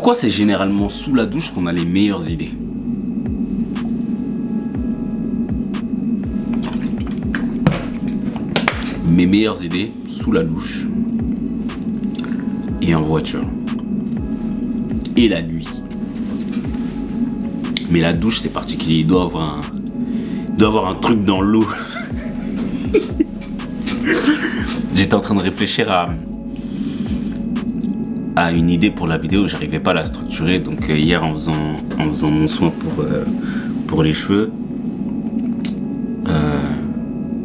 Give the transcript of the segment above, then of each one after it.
Pourquoi c'est généralement sous la douche qu'on a les meilleures idées? Mes meilleures idées, sous la douche et en voiture. Et la nuit. Mais la douche, c'est particulier. Il doit avoir un truc dans l'eau. J'étais en train de réfléchir à une idée pour la vidéo. J'arrivais pas à la structurer. Donc hier, en faisant mon soin pour les cheveux,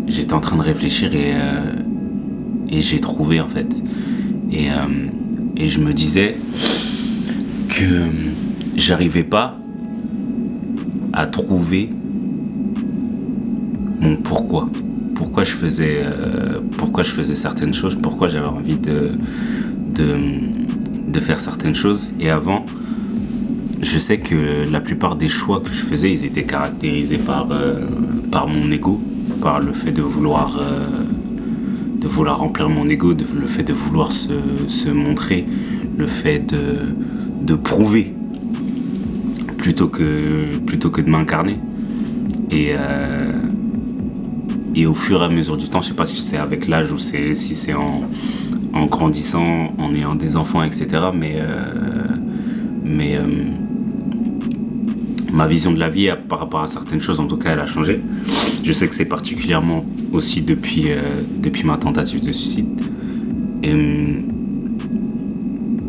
j'étais en train de réfléchir et j'ai trouvé en fait. Et je me disais que j'arrivais pas à trouver mon pourquoi. Pourquoi je faisais certaines choses, pourquoi j'avais envie de faire certaines choses. Et avant, je sais que la plupart des choix que je faisais, ils étaient caractérisés par mon ego, par le fait de vouloir remplir mon ego, le fait de vouloir se montrer, le fait de prouver plutôt que de m'incarner. Et au fur et à mesure du temps, je sais pas si c'est avec l'âge ou si c'est en grandissant, en ayant des enfants, etc. Mais ma vision de la vie par rapport à certaines choses, en tout cas, elle a changé. Je sais que c'est particulièrement aussi depuis ma tentative de suicide. Et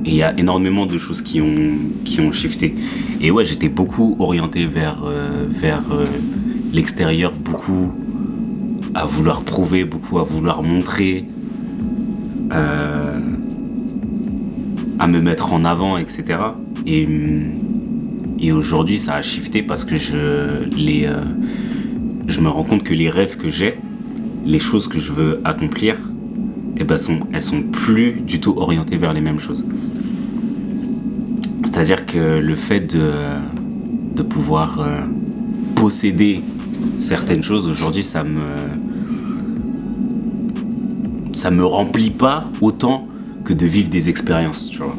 il y a énormément de choses qui ont shifté. Et ouais, j'étais beaucoup orienté vers l'extérieur, beaucoup à vouloir prouver, beaucoup à vouloir montrer, à me mettre en avant, etc. Et aujourd'hui, ça a shifté parce que je me rends compte que les rêves que j'ai, les choses que je veux accomplir, elles sont plus du tout orientées vers les mêmes choses. C'est-à-dire que le fait de pouvoir posséder certaines choses aujourd'hui, ça me remplit pas autant que de vivre des expériences, tu vois.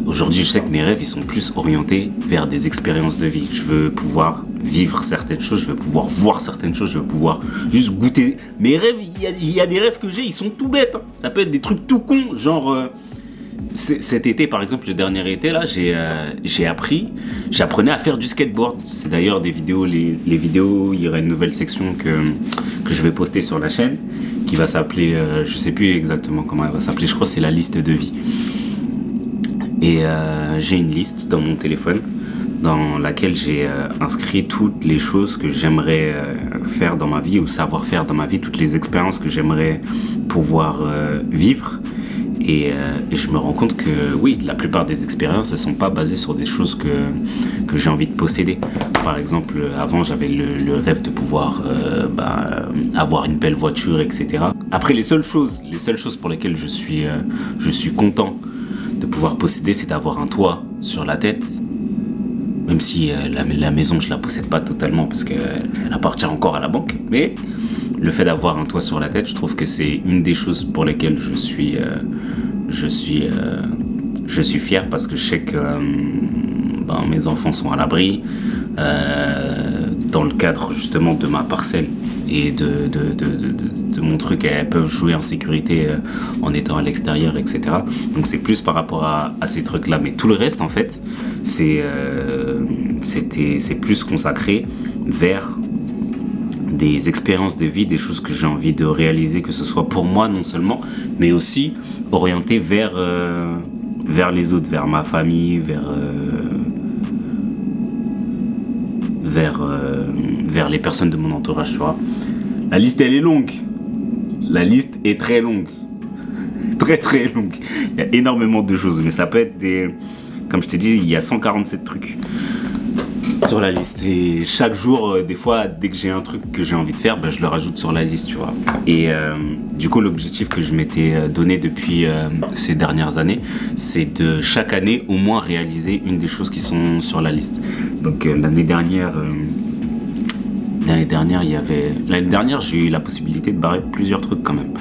Aujourd'hui, je sais que mes rêves, ils sont plus orientés vers des expériences de vie. Je veux pouvoir vivre certaines choses, je veux pouvoir voir certaines choses, je veux pouvoir juste goûter. Mes rêves, il y a des rêves que j'ai, ils sont tout bêtes, hein. Ça peut être des trucs tout cons, genre... cet été, par exemple, le dernier été, là, j'apprenais à faire du skateboard. C'est d'ailleurs des vidéos, les vidéos, il y aura une nouvelle section que je vais poster sur la chaîne, qui va s'appeler, je sais plus exactement comment elle va s'appeler, je crois que c'est la liste de vie. Et j'ai une liste dans mon téléphone dans laquelle j'ai inscrit toutes les choses que j'aimerais faire dans ma vie ou savoir faire dans ma vie, toutes les expériences que j'aimerais pouvoir vivre. Et je me rends compte que oui, la plupart des expériences, elles sont pas basées sur des choses que j'ai envie de posséder. Par exemple, avant, j'avais le rêve de pouvoir avoir une belle voiture, etc. Après, les seules choses pour lesquelles je suis content de pouvoir posséder, c'est d'avoir un toit sur la tête. Même si la maison, je la possède pas totalement parce qu'elle appartient encore à la banque. Mais le fait d'avoir un toit sur la tête, je trouve que c'est une des choses pour lesquelles je suis fier, parce que je sais que mes enfants sont à l'abri dans le cadre justement de ma parcelle et de mon truc. Elles peuvent jouer en sécurité en étant à l'extérieur, etc. Donc c'est plus par rapport à ces trucs là, mais tout le reste en fait c'est plus consacré vers des expériences de vie, des choses que j'ai envie de réaliser, que ce soit pour moi non seulement, mais aussi orienté vers les autres, vers ma famille, vers les personnes de mon entourage, tu vois. La liste, elle est longue. La liste est très longue. Très très longue. Il y a énormément de choses, mais ça peut être comme je t'ai dit, il y a 147 trucs sur la liste. Et chaque jour, des fois, dès que j'ai un truc que j'ai envie de faire, je le rajoute sur la liste, tu vois. Et du coup, l'objectif que je m'étais donné depuis ces dernières années, c'est de chaque année au moins réaliser une des choses qui sont sur la liste. Donc l'année dernière, j'ai eu la possibilité de barrer plusieurs trucs quand même.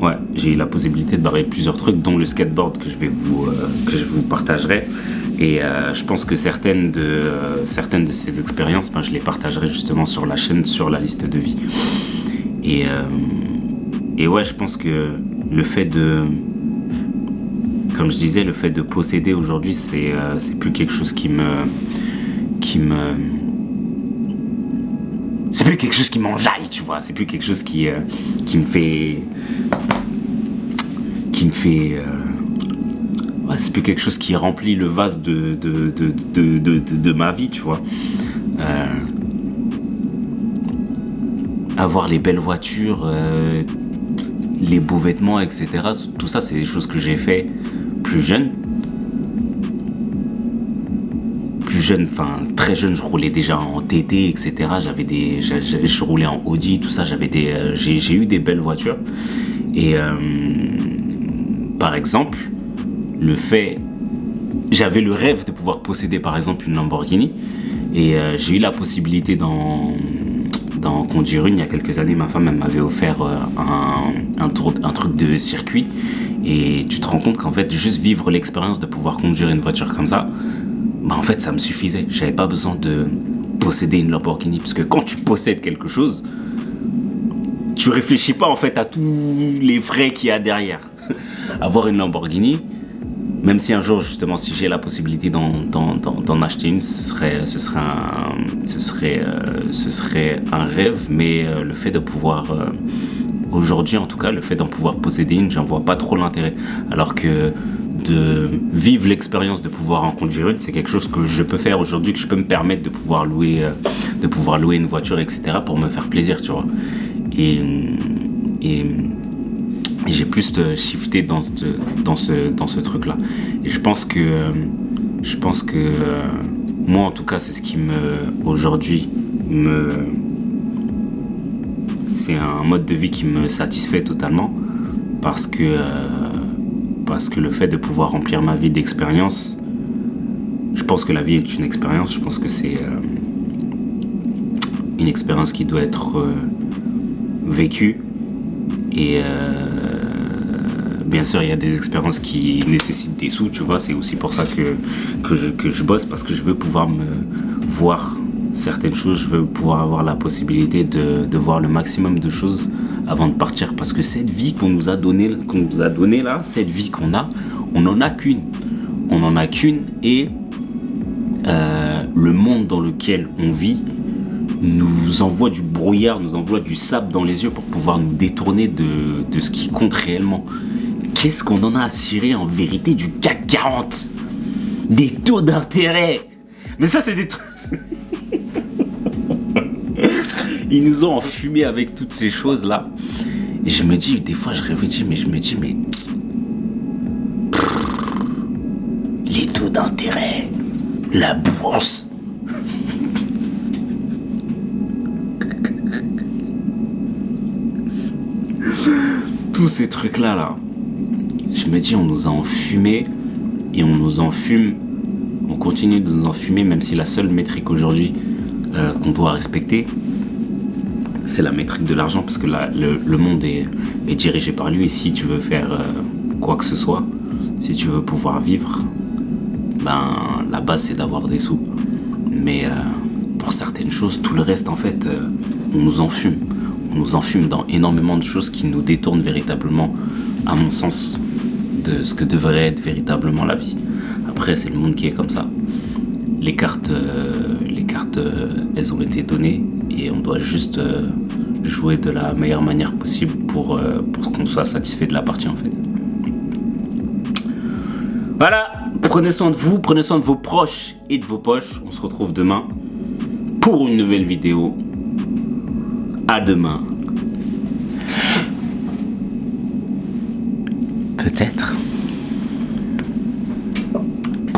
Ouais, j'ai eu la possibilité de barrer plusieurs trucs, dont le skateboard que je vous partagerai. Et je pense que certaines de ces expériences, ben, je les partagerai justement sur la chaîne, sur la liste de vie. Et, euh, et ouais, je pense que le fait de, comme je disais, le fait de posséder aujourd'hui, c'est plus quelque chose qui me, c'est plus quelque chose qui m'enjaille, tu vois. C'est plus quelque chose qui me fait, ouais, c'est plus quelque chose qui remplit le vase de ma vie, tu vois. Euh, Avoir les belles voitures, les beaux vêtements, etc. Tout ça, c'est des choses que j'ai fait plus jeune. Plus jeune, enfin très jeune, je roulais déjà en TT, etc. Je roulais en Audi, tout ça. J'ai eu des belles voitures. Et par exemple, j'avais le rêve de pouvoir posséder par exemple une Lamborghini. Et j'ai eu la possibilité d'en conduire une il y a quelques années. Ma femme, elle m'avait offert un truc de circuit. Et tu te rends compte qu'en fait, juste vivre l'expérience de pouvoir conduire une voiture comme ça, bah en fait, ça me suffisait. J'avais pas besoin de posséder une Lamborghini. Parce que quand tu possèdes quelque chose, tu réfléchis pas en fait à tous les frais qu'il y a derrière. Avoir une Lamborghini, même si un jour justement si j'ai la possibilité d'en acheter une, ce serait un rêve, mais le fait de pouvoir aujourd'hui en tout cas, le fait d'en pouvoir posséder une, j'en vois pas trop l'intérêt. Alors que de vivre l'expérience de pouvoir en conduire une, c'est quelque chose que je peux faire aujourd'hui, que je peux me permettre de pouvoir louer une voiture, etc. pour me faire plaisir, tu vois. Et j'ai plus shifté dans ce truc là. Et je pense que moi en tout cas, c'est ce qui aujourd'hui c'est un mode de vie qui me satisfait totalement, parce que le fait de pouvoir remplir ma vie d'expériences, je pense que la vie est une expérience. Je pense que c'est une expérience qui doit être vécue. Et bien sûr, il y a des expériences qui nécessitent des sous, tu vois. C'est aussi pour ça que je bosse, parce que je veux pouvoir me voir certaines choses. Je veux pouvoir avoir la possibilité de voir le maximum de choses avant de partir. Parce que cette vie qu'on nous a donnée là, cette vie qu'on a, on n'en a qu'une. On n'en a qu'une, et le monde dans lequel on vit nous envoie du brouillard, nous envoie du sable dans les yeux pour pouvoir nous détourner de ce qui compte réellement. Qu'est-ce qu'on en a à cirer en vérité du CAC 40 ? Des taux d'intérêt. Mais ça, c'est des taux... Ils nous ont enfumés avec toutes ces choses-là. Et je me dis, des fois, je réfléchis, mais les taux d'intérêt, la bourse... tous ces trucs-là, là. Je me dis, on nous a enfumés, et on nous enfume, on continue de nous enfumer, même si la seule métrique aujourd'hui qu'on doit respecter, c'est la métrique de l'argent, parce que là, le monde est dirigé par lui, et si tu veux faire quoi que ce soit, si tu veux pouvoir vivre, ben la base c'est d'avoir des sous. Mais pour certaines choses, tout le reste en fait, on nous enfume. On nous enfume dans énormément de choses qui nous détournent véritablement, à mon sens, de ce que devrait être véritablement la vie. Après, c'est le monde qui est comme ça. Les cartes, elles ont été données, et on doit juste jouer de la meilleure manière possible pour qu'on soit satisfait de la partie en fait. Voilà, prenez soin de vous, prenez soin de vos proches et de vos poches. On se retrouve demain pour une nouvelle vidéo. À demain. Peut-être.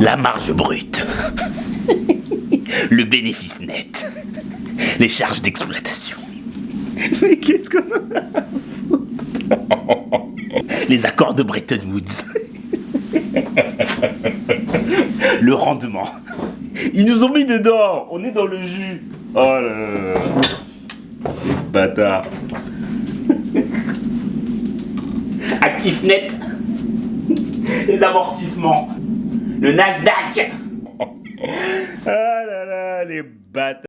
La marge brute. Le bénéfice net. Les charges d'exploitation. Mais qu'est-ce qu'on a à foutre ? Les accords de Bretton Woods. Le rendement. Ils nous ont mis dedans. On est dans le jus. Oh là là là. Bâtard. actifs nets, les amortissements, le Nasdaq. Ah là là, les bâtards.